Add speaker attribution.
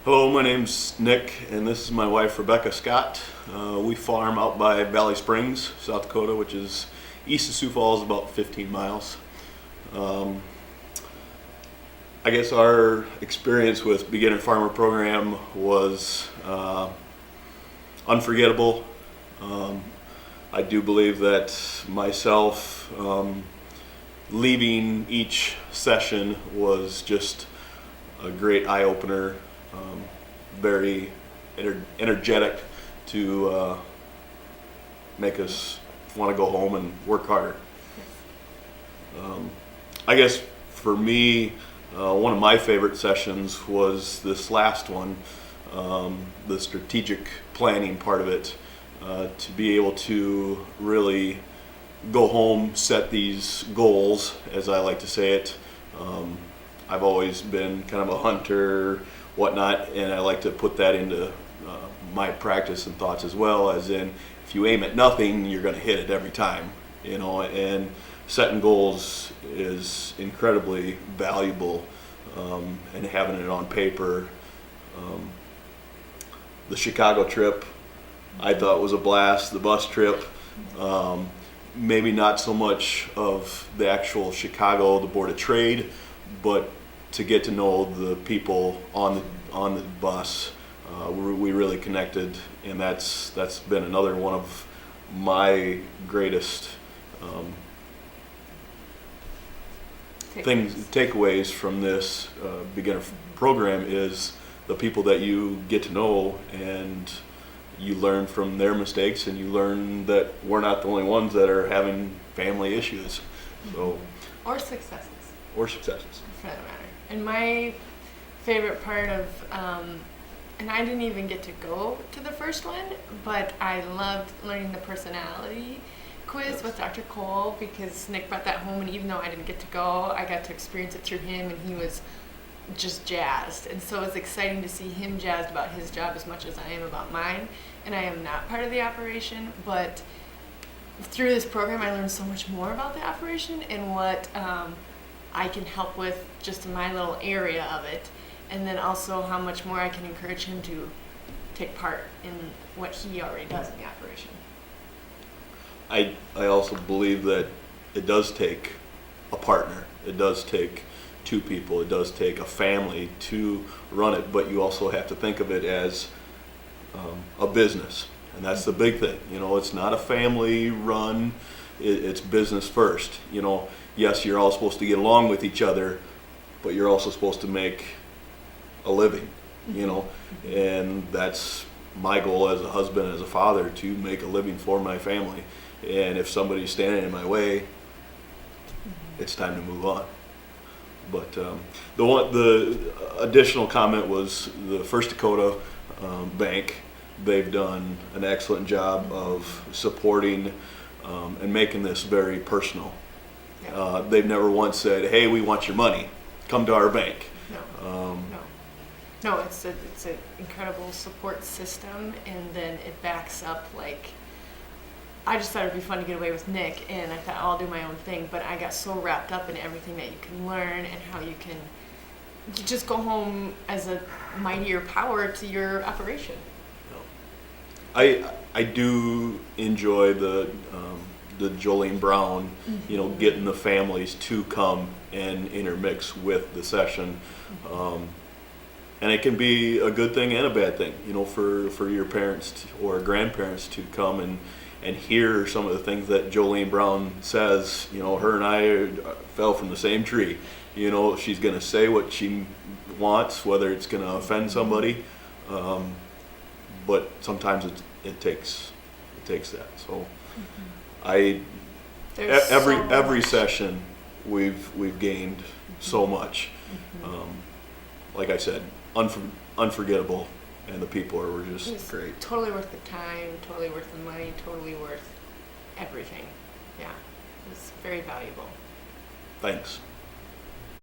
Speaker 1: Hello, my name's Nick, and this is my wife, Rebekah Scott. We farm out by Valley Springs, South Dakota, which is east of Sioux Falls, about 15 miles. I guess our experience with Beginner Farmer Program was unforgettable. I do believe that myself leaving each session was just a great eye-opener. Very energetic to make us want to go home and work harder. I guess for me, one of my favorite sessions was this last one, the strategic planning part of it, to be able to really go home, set these goals, as I like to say it. I've always been kind of a hunter, whatnot, and I like to put that into my practice and thoughts as well, as in, if you aim at nothing, you're going to hit it every time, and setting goals is incredibly valuable, and having it on paper. The Chicago trip, I thought was a blast. The bus trip, maybe not so much of the actual Chicago, the Board of Trade, but to get to know the people on the bus. We really connected, and that's been another one of my greatest takeaways from this beginner program is the people that you get to know, and you learn from their mistakes, and you learn that we're not the only ones that are having family issues. So,
Speaker 2: or successes.
Speaker 1: For
Speaker 2: that matter. And my favorite part of, and I didn't even get to go to the first one, but I loved learning the personality quiz with Dr. Cole, because Nick brought that home, and even though I didn't get to go, I got to experience it through him, and he was just jazzed. And so it's exciting to see him jazzed about his job as much as I am about mine. And I am not part of the operation, but through this program I learned so much more about the operation and what I can help with just in my little area of it, and then also how much more I can encourage him to take part in what he already does in the operation.
Speaker 1: I also believe that it does take a partner. It does take two people. It does take a family to run it, but you also have to think of it as a business, and that's the big thing. It's not a family run. It's business first. Yes, you're all supposed to get along with each other, but you're also supposed to make a living, and that's my goal as a husband, as a father, to make a living for my family. And if somebody's standing in my way, it's time to move on. But the additional comment was the First Dakota Bank. They've done an excellent job of supporting and making this very personal. They've never once said, "Hey, we want your money. Come to our bank."
Speaker 2: No, it's an incredible support system, and then it backs up. Like, I just thought it'd be fun to get away with Nick, and I thought I'll do my own thing, but I got so wrapped up in everything that you can learn and how you can just go home as a mightier power to your operation.
Speaker 1: I do enjoy the Joleen Brown, getting the families to come and intermix with the session. And it can be a good thing and a bad thing, for your parents or grandparents to come and hear some of the things that Joleen Brown says. Her and I fell from the same tree. She's going to say what she wants, whether it's going to offend somebody. But sometimes it takes that. So every session we've gained so much. Like I said, unforgettable, and the people were just great.
Speaker 2: Totally worth the time, totally worth the money, totally worth everything. Yeah, it was very valuable.
Speaker 1: Thanks.